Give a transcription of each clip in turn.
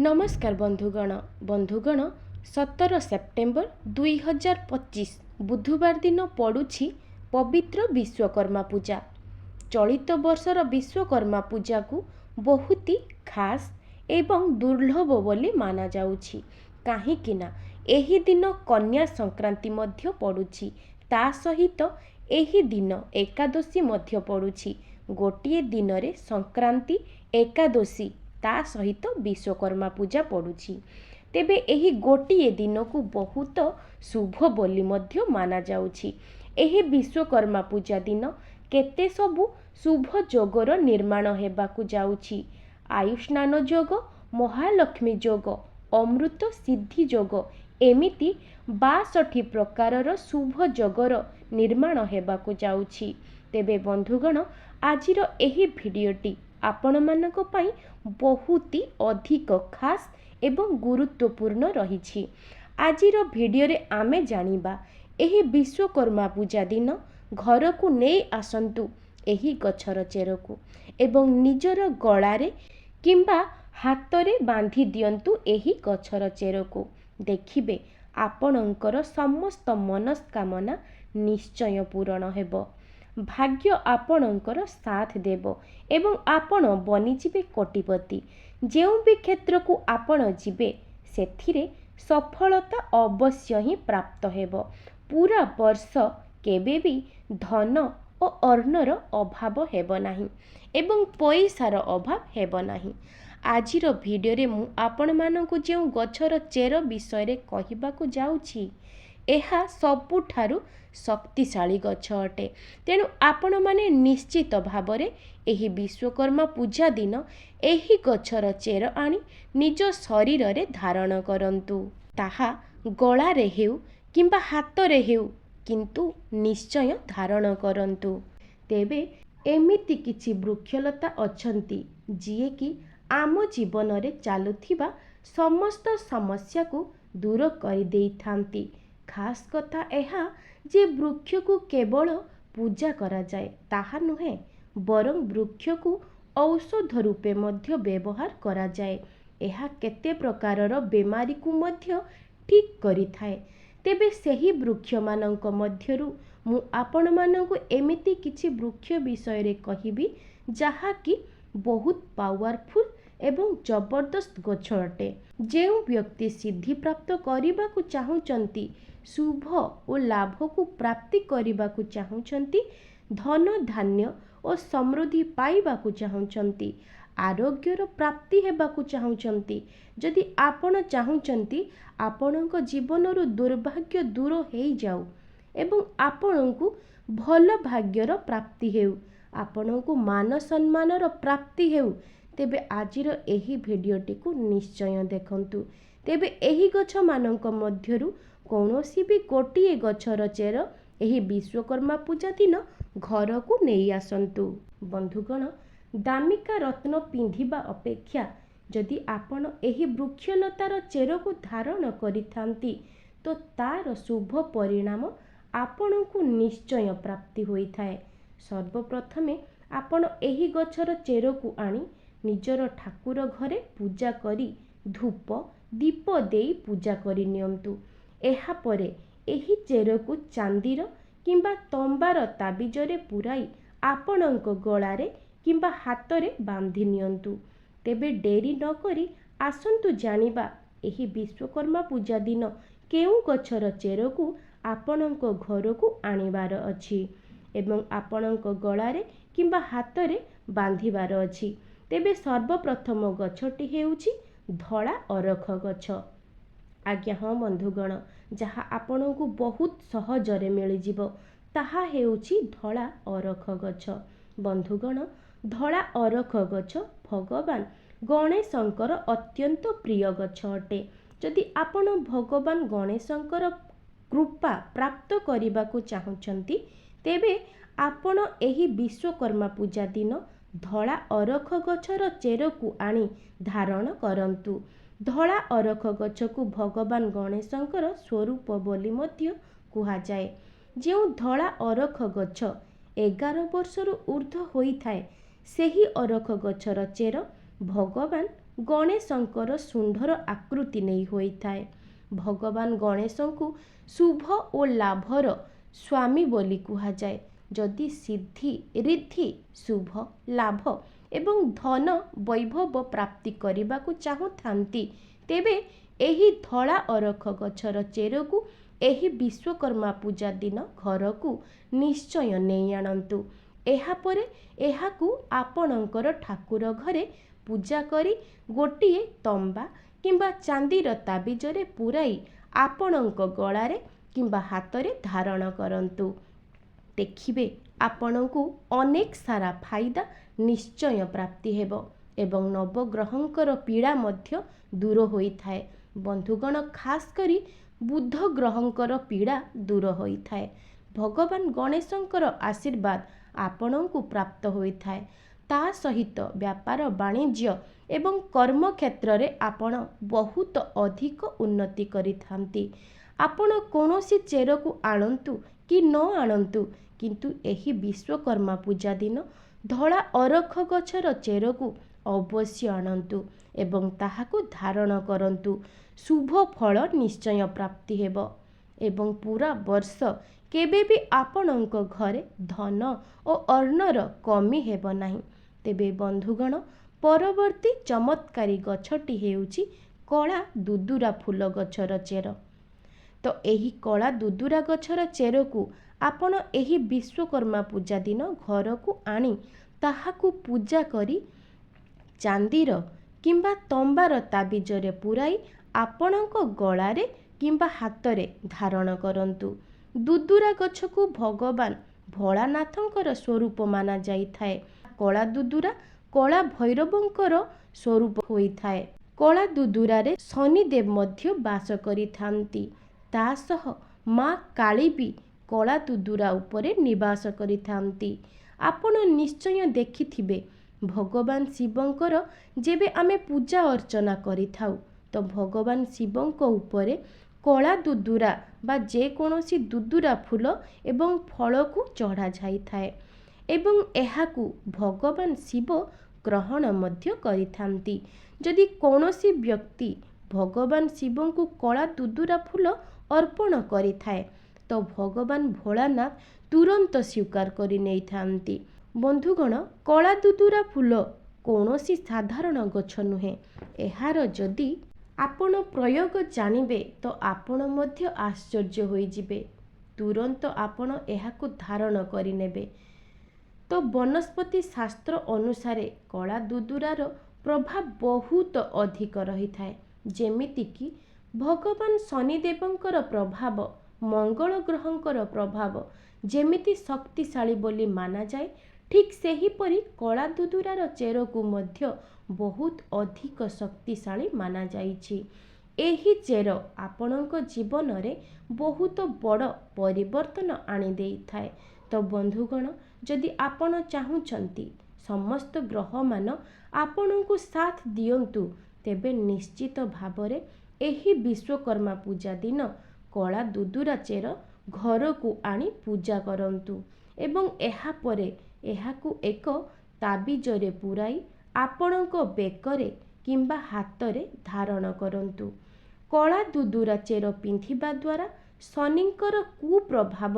नमस्कार बंधुगण 17 सेप्टेम्बर 2025 बुधवार दिन पड़ुछि पवित्र विश्वकर्मा पूजा। चलित वर्षर विश्वकर्मा पूजा को बहुत ही खास एवं दुर्लभ बोली माना जाउछि। काहेकि ना एही दिन कन्या संक्रांति मध्य पड़ुछि, ता सहित एही दिन एकादशी मध्य पड़ुछि। गोटिए दिन रे संक्रांति एकादशी ता सहित विश्वकर्मा पूजा पड़ुछि। तेबे एही गोटिए दिन को बहुत शुभ बोली मध्य माना जाउछि। एही विश्वकर्मा पूजा दिन केते सबु शुभ जोगर निर्माण हेबाकु जाउछि। आयुष्मान जोग, महालक्ष्मी जोग, अमृत सिद्धि जोग एमिति 62 प्रकारर शुभ जोगर निर्माण हेबाकु जाउछि। तेबे बंधुगण आजिर एही भिडियोटी आपण मानक पई बहुत ही अधिक खास एवं गुरुत्वपूर्ण रही। आजिर भिडियो रे आमे जानिबा एही विश्वकर्मा पूजा दिन घर को नहीं आसंतु एही गछर चेरकु एवं निजर गଳାରେ किंबा हातरे बांधी दियंतु एही गछर चेरकु। देखिबे आपणकर समस्त मनस्कामना निश्चय पूरण हेबो। भाग्य आपणकर साथ देव एवं आपण बनिजिबे कोटिपति। जेउ भी क्षेत्र को आपण जिबे सेथिरे सफलता अवश्य ही प्राप्त हेबो। पूरा वर्ष केबे भी धन और अर्णर अभाव हेबो नाही एवं पैसार अभाव हेबो नाही। आजिर भिडियो रे मु आपण मानकु जेउ गछर चेर विषय रे कहिबाकु जाउछि एहा सबुठारु शक्तिशाली गछ अटे। तेणु आपण माने निश्चित भावरे एही विश्वकर्मा पूजा दिन एही गछर चेर आनी निज शरीर रे धारण करंतु। ताहा गଳାରେ हेउ किंबा हातरे हेउ किंतु निश्चय धारण करंतु। तेबे एमिति किछि वृक्षलता अछंती जिए कि आम जीवन रे चालुथिबा समस्त समस्या को दूर कर देइथांती। खास कथा एहा जे वृक्ष को केवल पूजा करा जाए ताहा नुहे, बरं वृक्ष को औषध रूपे मध्य व्यवहार करा जाए। एहा केते प्रकारर बेमारी को मध्य ठीक करि थाए। तेबे सेही वृक्ष मानक मध्यरु मु आपण मानकु एमिति किछि वृक्ष विषय रे कहिबी जहा कि बहुत पावरफुल एवं जबरदस्त गछ अटे। जेउ व्यक्ति सिद्धि प्राप्त करने को चाहूचंती, शुभ और लाभ को प्राप्ति करने को चाहूचंती, धन धान्य और समृद्धि पाइबा को चाहूचंती, आरोग्यर प्राप्ति हेबा को चाहूचंती, जदि आपण चाहूचंती आपणक जीवनरु दुर्भाग्य दूर हेई जाऊ एवं आपणकु भल भाग्यर प्राप्ति हेउ, आपणकु मान सम्मानर प्राप्ति हेउ, तेबे आजिर एही भिडियोटी को निश्चय देखंतु। तेबे एही गछ मानक मध्यरु कौनसी भी गोटिए गछर चेर एही विश्वकर्मा पूजा दिन घर को नहीं आसंतु। बंधुगण दामिका रत्न पिंधिबा अपेक्षा जदि आपण एही वृक्षलतार चेर को धारण करिथांती तो तार शुभ परिणाम आपण को निश्चय प्राप्ति होई थाए। सर्वप्रथमे आपण एही गछर चेर को आनी निजर ठाकुर घरे पूजा करी धूप दीप देई पूजा करी नियंतु। एहा परे एही चेर को चांदीर किंबा तंबार ताबिजरे पुराई आपणक गଳାରେ किंबा हातरे बांधी नियंतु। तेबे डेरी न करी आसंतु जानिबा एही विश्वकर्मा पूजा दिन केउ गछर चेर को आपणक घर को आनिबार अछि एवं आपणक गଳାରେ किंबा हातरे बांधिबार अछि। तेबे सर्वप्रथम गछटी हेउछि धଳା ଅରଖ गछ। आज्ञा हाँ बंधुगण, जहाँ आपण को बहुत सहजरे मिलिजिव ताहा हेउछि धଳା ଅରଖ गछ। बंधुगण धଳା ଅରଖ गछ भगवान गणेशंकर अत्यंत प्रिय गछ अटे। जदि आपण भगवान गणेशंकर कृपा प्राप्त करने को चाहूचंती तेबे आपण एही विश्वकर्मा पूजा दिन धଳା ଅରଖ गछर चेर को आनी धारण करंतु। धଳା ଅରଖ गछ को भगवान गणेशंकर स्वरूप बोली मध्य कुहा जाए। जेउ धଳା ଅରଖ गछ 11 वर्षरु ऊर्ध्व होई थाए सेही ଅରଖ गछर चेर भगवान ଗଣେଶଙ୍କର ଶୁଣ୍ଢର ଆକୃତି ନେଇ ହୋଇଥାଏ। ଭଗବାନ ଗଣେଶଙ୍କୁ ଶୁଭ ଓ ଲାଭର ସ୍ୱାମୀ ବୋଲି କୁହାଯାଏ। ଯଦି ସିଦ୍ଧି ରିଦ୍ଧି ଶୁଭ ଲାଭ ଏବଂ ଧନ ବୈଭବ ପ୍ରାପ୍ତି କରିବାକୁ ଚାହୁଁଥାନ୍ତି, ତେବେ ଏହି ଧଳା ଅରଖ ଗଛର ଚେରକୁ ଏହି ବିଶ୍ୱକର୍ମା ପୂଜା ଦିନ ଘରକୁ ନିଶ୍ଚୟ ନେଇ ଆଣନ୍ତୁ। ଏହାପରେ ଏହାକୁ ଆପଣଙ୍କର ଠାକୁର ଘରେ ପୂଜା କରି ଗୋଟିଏ ତମ୍ବା କିମ୍ବା ଚାନ୍ଦିର ତାବିଜରେ ପୂରାଇ ଆପଣଙ୍କ ଗଳାରେ କିମ୍ବା ହାତରେ ଧାରଣ କରନ୍ତୁ। ଦେଖିବେ ଆପଣଙ୍କୁ ଅନେକ ସାରା ଫାଇଦା ନିଶ୍ଚୟ ପ୍ରାପ୍ତି ହେବ ଏବଂ ନବଗ୍ରହଙ୍କର ପୀଡ଼ା ମଧ୍ୟ ଦୂର ହୋଇଥାଏ। ବନ୍ଧୁଗଣ, ଖାସ୍ କରି ବୁଧ ଗ୍ରହଙ୍କର ପୀଡ଼ା ଦୂର ହୋଇଥାଏ। ଭଗବାନ ଗଣେଶଙ୍କର ଆଶୀର୍ବାଦ ଆପଣଙ୍କୁ ପ୍ରାପ୍ତ ହୋଇଥାଏ। ତା ସହିତ ବ୍ୟାପାର ବାଣିଜ୍ୟ ଏବଂ କର୍ମକ୍ଷେତ୍ରରେ ଆପଣ ବହୁତ ଅଧିକ ଉନ୍ନତି କରିଥାନ୍ତି। ଆପଣ କୌଣସି ଚେରକୁ ଆଣନ୍ତୁ କି ନ ଆଣନ୍ତୁ, କିନ୍ତୁ ଏହି ବିଶ୍ୱକର୍ମା ପୂଜା ଦିନ ଧଳା ଅରଖ ଗଛର ଚେରକୁ ଅବଶ୍ୟ ଆଣନ୍ତୁ ଏବଂ ତାହାକୁ ଧାରଣ କରନ୍ତୁ। ଶୁଭ ଫଳ ନିଶ୍ଚୟ ପ୍ରାପ୍ତି ହେବ ଏବଂ ପୁରା ବର୍ଷ କେବେ ବି ଆପଣଙ୍କ ଘରେ ଧନ ଓ ଅର୍ଣ୍ଣର କମି ହେବ ନାହିଁ। ତେବେ ବନ୍ଧୁଗଣ, ପରବର୍ତ୍ତୀ ଚମତ୍କାରୀ ଗଛଟି ହେଉଛି କଳା ଦୁଦୁରା ଫୁଲ ଗଛର ଚେର। ତ ଏହି କଳା ଦୁଦୁରା ଗଛର ଚେରକୁ ଆପଣ ଏହି ବିଶ୍ୱକର୍ମା ପୂଜା ଦିନ ଘରକୁ ଆଣି ତାହାକୁ ପୂଜା କରି ଚାନ୍ଦିର କିମ୍ବା ତମ୍ବାର ତାବିଜରେ ପୂରାଇ ଆପଣଙ୍କ ଗଳାରେ କିମ୍ବା ହାତରେ ଧାରଣ କରନ୍ତୁ। ଦୁଦୁରା ଗଛକୁ ଭଗବାନ ଭୋଳାନାଥଙ୍କର ସ୍ୱରୂପ ମାନା ଯାଇଥାଏ। କଳା ଦୁଦୁରା କଳା ଭୈରବଙ୍କର ସ୍ୱରୂପ ହୋଇଥାଏ। କଳା ଦୁଦୁରାରେ ଶନିଦେବ ମଧ୍ୟ ବାସ କରିଥାନ୍ତି। ତା ସହ ମା କାଳୀ ବି କଳା ଦୁଦୁରା ଉପରେ ନିବାସ କରିଥାନ୍ତି। ଆପଣ ନିଶ୍ଚୟ ଦେଖିଥିବେ, ଭଗବାନ ଶିବଙ୍କର ଯେବେ ଆମେ ପୂଜା ଅର୍ଚ୍ଚନା କରିଥାଉ, ତ ଭଗବାନ ଶିବଙ୍କ ଉପରେ କଳା ଦୁଦୁରା ବା ଯେକୌଣସି ଦୁଦୁରା ଫୁଲ ଏବଂ ଫଳକୁ ଚଢ଼ାଯାଇଥାଏ ଏବଂ ଏହାକୁ ଭଗବାନ ଶିବ ଗ୍ରହଣ ମଧ୍ୟ କରିଥାନ୍ତି। ଯଦି କୌଣସି ବ୍ୟକ୍ତି ଭଗବାନ ଶିବଙ୍କୁ କଳା ଦୁଦୁରା ଫୁଲ ଅର୍ପଣ କରିଥାଏ, ତ ଭଗବାନ ଭୋଳାନାଥ ତୁରନ୍ତ ସ୍ୱୀକାର କରି ନେଇଥାନ୍ତି। ବନ୍ଧୁଗଣ, କଳା ଦୁଦୁରା ଫୁଲ କୌଣସି ସାଧାରଣ ଗଛ ନୁହେଁ। ଏହାର ଯଦି ଆପଣ ପ୍ରୟୋଗ ଜାଣିବେ, ତ ଆପଣ ମଧ୍ୟ ଆଶ୍ଚର୍ଯ୍ୟ ହୋଇଯିବେ। ତୁରନ୍ତ ଆପଣ ଏହାକୁ ଧାରଣ କରିନେବେ। ତ ବନସ୍ପତି ଶାସ୍ତ୍ର ଅନୁସାରେ କଳା ଦୁଦୁରାର ପ୍ରଭାବ ବହୁତ ଅଧିକ ରହିଥାଏ। ଯେମିତିକି ଭଗବାନ ଶନିଦେବଙ୍କର ପ୍ରଭାବ, ମଙ୍ଗଳ ଗ୍ରହଙ୍କର ପ୍ରଭାବ ଯେମିତି ଶକ୍ତିଶାଳୀ ବୋଲି ମାନାଯାଏ, ଠିକ୍ ସେହିପରି କଳା ଦୁଦୁରାର ଚେରକୁ ମଧ୍ୟ ବହୁତ ଅଧିକ ଶକ୍ତିଶାଳୀ ମାନାଯାଇଛି। ଏହି ଚେର ଆପଣଙ୍କ ଜୀବନରେ ବହୁତ ବଡ଼ ପରିବର୍ତ୍ତନ ଆଣିଦେଇଥାଏ। ତ ବନ୍ଧୁଗଣ, ଯଦି ଆପଣ ଚାହୁଁଛନ୍ତି ସମସ୍ତ ଗ୍ରହମାନ ଆପଣଙ୍କୁ ସାଥ ଦିଅନ୍ତୁ, ତେବେ ନିଶ୍ଚିତ ଭାବରେ ଏହି ବିଶ୍ୱକର୍ମା ପୂଜା ଦିନ କଳା ଦୁଦୁରା ଚେର ଘରକୁ ଆଣି ପୂଜା କରନ୍ତୁ ଏବଂ ଏହାପରେ ଏହାକୁ ଏକ ତାବିଜରେ ପୂରାଇ ଆପଣଙ୍କ ବେକରେ କିମ୍ବା ହାତରେ ଧାରଣ କରନ୍ତୁ। କଳା ଦୁଦୁରା ଚେର ପିନ୍ଧିବା ଦ୍ୱାରା ଶନିଙ୍କର କୁପ୍ରଭାବ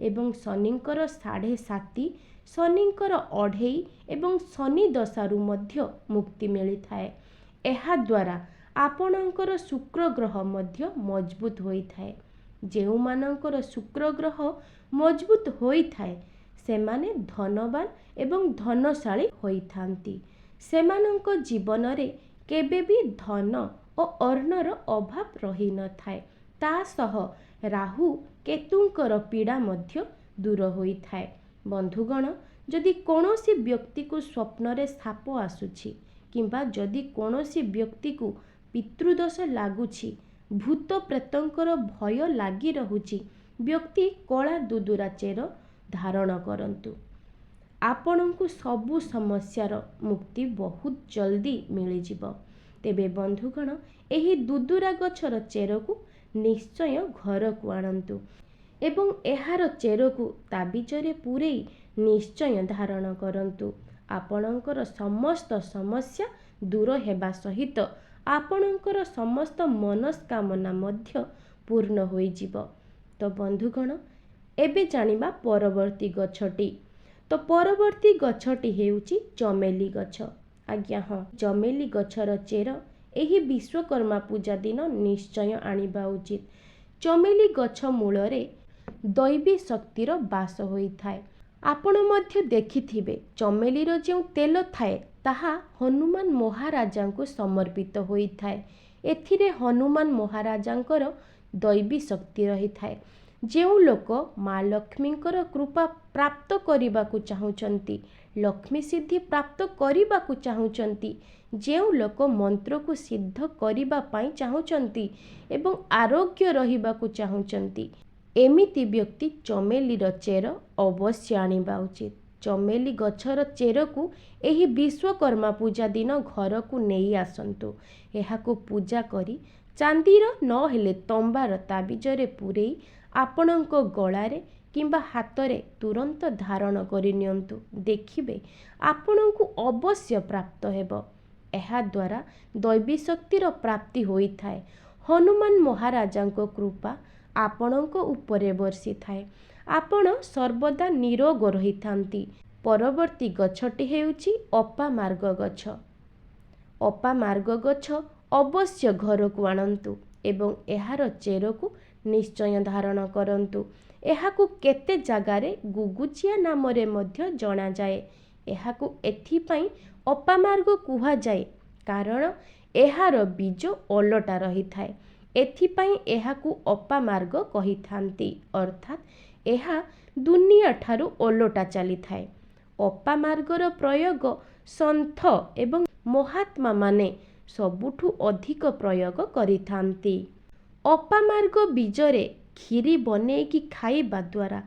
ଏବଂ ଶନିଙ୍କର 7.5, ଶନିଙ୍କର 2.5 ଏବଂ ଶନି ଦଶାରୁ ମଧ୍ୟ ମୁକ୍ତି ମିଳିଥାଏ। ଏହାଦ୍ୱାରା ଆପଣଙ୍କର ଶୁକ୍ର ଗ୍ରହ ମଧ୍ୟ ମଜବୁତ ହୋଇଥାଏ। ଯେଉଁମାନଙ୍କର ଶୁକ୍ର ଗ୍ରହ ମଜବୁତ ହୋଇଥାଏ, ସେମାନେ ଧନବାନ ଏବଂ ଧନଶାଳୀ ହୋଇଥାନ୍ତି। ସେମାନଙ୍କ ଜୀବନରେ କେବେ ବି ଧନ ଓ ଅର୍ଣ୍ଣର ଅଭାବ ରହିନଥାଏ। ତା ସହ ରାହୁ କେତୁଙ୍କର ପୀଡ଼ା ମଧ୍ୟ ଦୂର ହୋଇଥାଏ। ବନ୍ଧୁଗଣ, ଯଦି କୌଣସି ବ୍ୟକ୍ତିକୁ ସ୍ୱପ୍ନରେ ସାପ ଆସୁଛି କିମ୍ବା ଯଦି କୌଣସି ବ୍ୟକ୍ତିକୁ ପିତୃଦୋଷ ଲାଗୁଛି, ଭୂତ ପ୍ରେତଙ୍କର ଭୟ ଲାଗି ରହୁଛି, ବ୍ୟକ୍ତି କଳା ଦୁଦୁରା ଚେର ଧାରଣ କରନ୍ତୁ। ଆପଣଙ୍କୁ ସବୁ ସମସ୍ୟାର ମୁକ୍ତି ବହୁତ ଜଲ୍ଦି ମିଳିଯିବ। ତେବେ ବନ୍ଧୁଗଣ, ଏହି ଦୁଦୁରା ଗଛର ଚେରକୁ ନିଶ୍ଚୟ ଘରକୁ ଆଣନ୍ତୁ ଏବଂ ଏହାର ଚେରକୁ ତାବିଜରେ ପୂରେଇ ନିଶ୍ଚୟ ଧାରଣ କରନ୍ତୁ। ଆପଣଙ୍କର ସମସ୍ତ ସମସ୍ୟା ଦୂର ହେବା ସହିତ ଆପଣଙ୍କର ସମସ୍ତ ମନସ୍କାମନା ମଧ୍ୟ ପୂର୍ଣ୍ଣ ହୋଇଯିବ। ତ ବନ୍ଧୁଗଣ, ଏବେ ଜାଣିବା ପରବର୍ତ୍ତୀ ଗଛଟି। ତ ପରବର୍ତ୍ତୀ ଗଛଟି ହେଉଛି ଚମେଲି ଗଛ। ଆଜ୍ଞା ହଁ, ଚମେଲି ଗଛର ଚେର ଏହି ବିଶ୍ୱକର୍ମା ପୂଜା ଦିନ ନିଶ୍ଚୟ ଆଣିବା ଉଚିତ। ଚମେଲି ଗଛ ମୂଳରେ ଦୈବୀ ଶକ୍ତିର ବାସ ହୋଇଥାଏ। ଆପଣ ମଧ୍ୟ ଦେଖିଥିବେ ଚମେଲିର ଯେଉଁ ତେଲ ଥାଏ ତାହା ହନୁମାନ ମହାରାଜାଙ୍କୁ ସମର୍ପିତ ହୋଇଥାଏ। ଏଥିରେ ହନୁମାନ ମହାରାଜାଙ୍କର ଦୈବୀ ଶକ୍ତି ରହିଥାଏ। ଯେଉଁ ଲୋକ ମା ଲକ୍ଷ୍ମୀଙ୍କର କୃପା ପ୍ରାପ୍ତ କରିବାକୁ ଚାହୁଁଛନ୍ତି, ଲକ୍ଷ୍ମୀ ସିଦ୍ଧି ପ୍ରାପ୍ତ କରିବାକୁ ଚାହୁଁଛନ୍ତି, ଯେଉଁ ଲୋକ ମନ୍ତ୍ରକୁ ସିଦ୍ଧ କରିବା ପାଇଁ ଚାହୁଁଛନ୍ତି ଏବଂ ଆରୋଗ୍ୟ ରହିବାକୁ ଚାହୁଁଛନ୍ତି, ଏମିତି ବ୍ୟକ୍ତି ଚମେଲିର ଚେର ଅବଶ୍ୟ ଆଣିବା ଉଚିତ। ଚମେଲି ଗଛର ଚେରକୁ ଏହି ବିଶ୍ୱକର୍ମା ପୂଜା ଦିନ ଘରକୁ ନେଇ ଆସନ୍ତୁ। ଏହାକୁ ପୂଜା କରି ଚାନ୍ଦିର ନହେଲେ ତମ୍ବାର ତାବିଜରେ ପୂରେଇ ଆପଣଙ୍କ ଗଳାରେ କିମ୍ବା ହାତରେ ତୁରନ୍ତ ଧାରଣ କରି ନିଅନ୍ତୁ। ଦେଖିବେ ଆପଣଙ୍କୁ ଅବଶ୍ୟ ପ୍ରାପ୍ତ ହେବ। ଏହାଦ୍ୱାରା ଦୈବୀ ଶକ୍ତିର ପ୍ରାପ୍ତି ହୋଇଥାଏ। ହନୁମାନ ମହାରାଜାଙ୍କ କୃପା ଆପଣଙ୍କ ଉପରେ ବର୍ଷିଥାଏ। ଆପଣ ସର୍ବଦା ନିରୋଗ ରହିଥାନ୍ତି। ପରବର୍ତ୍ତୀ ଗଛଟି ହେଉଛି ଅପାମାର୍ଗ ଗଛ। ଅପାମାର୍ଗ ଗଛ ଅବଶ୍ୟ ଘରକୁ ଆଣନ୍ତୁ ଏବଂ ଏହାର ଚେରକୁ ନିଶ୍ଚୟ ଧାରଣ କରନ୍ତୁ। ଏହାକୁ କେତେ ଜାଗାରେ ଗୁଗୁଚିଆ ନାମରେ ମଧ୍ୟ ଜଣାଯାଏ। ଏହାକୁ ଏଥିପାଇଁ ଅପାମାର୍ଗ କୁହାଯାଏ କାରଣ ଏହାର ବୀଜ ଓଲଟା ରହିଥାଏ। ଏଥିପାଇଁ ଏହାକୁ ଅପାମାର୍ଗ କହିଥାନ୍ତି, ଅର୍ଥାତ୍ ଏହା ଦୁନିଆ ଠାରୁ ଓଲଟା ଚାଲିଥାଏ। ଅପାମାର୍ଗର ପ୍ରୟୋଗ ସନ୍ଥ ଏବଂ ମହାତ୍ମାମାନେ ସବୁଠୁ ଅଧିକ ପ୍ରୟୋଗ କରିଥାନ୍ତି। ଅପାମାର୍ଗ ବୀଜରେ କ୍ଷୀରି ବନେଇକି ଖାଇବା ଦ୍ୱାରା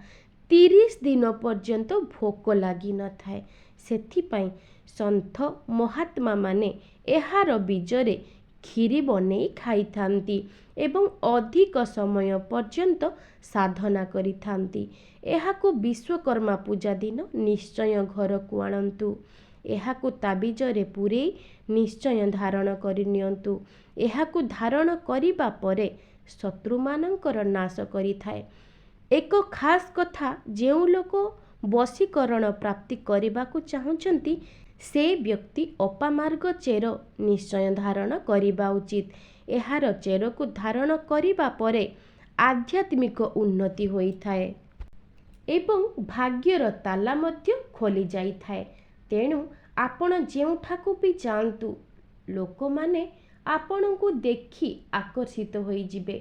30 ଦିନ ପର୍ଯ୍ୟନ୍ତ ଭୋକ ଲାଗିନଥାଏ। ସେଥିପାଇଁ ସନ୍ଥ ମହାତ୍ମାମାନେ ଏହାର ବୀଜରେ କ୍ଷୀରି ବନେଇ ଖାଇଥାନ୍ତି ଏବଂ ଅଧିକ ସମୟ ପର୍ଯ୍ୟନ୍ତ ସାଧନା କରିଥାନ୍ତି। ଏହାକୁ ବିଶ୍ୱକର୍ମା ପୂଜା ଦିନ ନିଶ୍ଚୟ ଘରକୁ ଆଣନ୍ତୁ। ଏହାକୁ ତାବିଜରେ ପୂରେଇ ନିଶ୍ଚୟ ଧାରଣ କରି ନିଅନ୍ତୁ। ଏହାକୁ ଧାରଣ କରିବା ପରେ ଶତ୍ରୁମାନଙ୍କର ନାଶ କରିଥାଏ। ଏକ ଖାସ୍ କଥା, ଯେଉଁ ଲୋକ ବଶୀକରଣ ପ୍ରାପ୍ତି କରିବାକୁ ଚାହୁଁଛନ୍ତି, ସେ ବ୍ୟକ୍ତି ଅପାମାର୍ଗ ଚେର ନିଶ୍ଚୟ ଧାରଣ କରିବା ଉଚିତ। ଏହାର ଚେରକୁ ଧାରଣ କରିବା ପରେ ଆଧ୍ୟାତ୍ମିକ ଉନ୍ନତି ହୋଇଥାଏ ଏବଂ ଭାଗ୍ୟର ତାଲା ମଧ୍ୟ ଖୋଲି ଯାଇଥାଏ। ତେଣୁ ଆପଣ ଯେଉଁଠାକୁ ବି ଯାଆନ୍ତୁ, ଲୋକମାନେ ଆପଣଙ୍କୁ ଦେଖି ଆକର୍ଷିତ ହୋଇଯିବେ।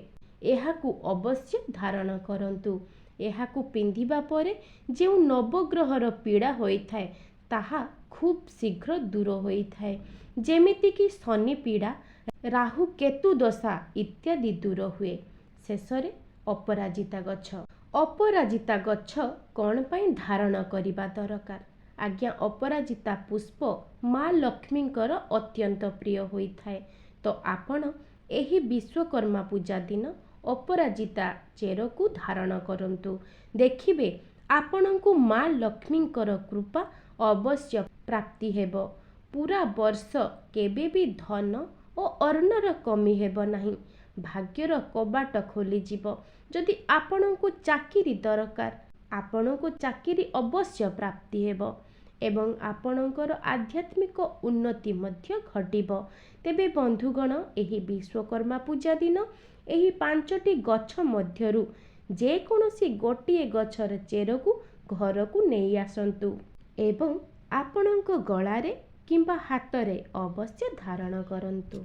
ଏହାକୁ ଅବଶ୍ୟ ଧାରଣ କରନ୍ତୁ। ଏହାକୁ ପିନ୍ଧିବା ପରେ ଯେଉଁ ନବଗ୍ରହର ପୀଡ଼ା ହୋଇଥାଏ ତାହା ଖୁବ୍ ଶୀଘ୍ର ଦୂର ହୋଇଥାଏ। ଯେମିତିକି ଶନି ପୀଡ଼ା, ରାହୁ କେତୁ ଦଶା ଇତ୍ୟାଦି ଦୂର ହୁଏ। ଶେଷରେ ଅପରାଜିତା ଗଛ। ଅପରାଜିତା ଗଛ କ'ଣ ପାଇଁ ଧାରଣ କରିବା ଦରକାର? ଆଜ୍ଞା, ଅପରାଜିତା ପୁଷ୍ପ ମା ଲକ୍ଷ୍ମୀଙ୍କର ଅତ୍ୟନ୍ତ ପ୍ରିୟ ହୋଇଥାଏ। ତ ଆପଣ ଏହି ବିଶ୍ୱକର୍ମା ପୂଜା ଦିନ ଅପରାଜିତା ଚେରକୁ ଧାରଣ କରନ୍ତୁ। ଦେଖିବେ ଆପଣଙ୍କୁ ମା ଲକ୍ଷ୍ମୀଙ୍କର କୃପା ଅବଶ୍ୟ ପ୍ରାପ୍ତି ହେବ। ପୁରା ବର୍ଷ କେବେ ବି ଧନ ଓ ଅର୍ଣ୍ଣର କମି ହେବ ନାହିଁ। ଭାଗ୍ୟର କବାଟ ଖୋଲିଯିବ। ଯଦି ଆପଣଙ୍କୁ ଚାକିରି ଦରକାର, ଆପଣଙ୍କୁ ଚାକିରି ଅବଶ୍ୟ ପ୍ରାପ୍ତି ହେବ ଏବଂ ଆପଣଙ୍କର ଆଧ୍ୟାତ୍ମିକ ଉନ୍ନତି ମଧ୍ୟ ଘଟିବ। ତେବେ ବନ୍ଧୁଗଣ, ଏହି ବିଶ୍ୱକର୍ମା ପୂଜା ଦିନ ଏହି 5ଟି ଗଛ ମଧ୍ୟରୁ ଯେକୌଣସି ଗୋଟିଏ ଗଛର ଚେରକୁ ଘରକୁ ନେଇ ଆସନ୍ତୁ ଏବଂ ଆପଣଙ୍କ ଗଳାରେ କିମ୍ବା ହାତରେ ଅବଶ୍ୟ ଧାରଣ କରନ୍ତୁ।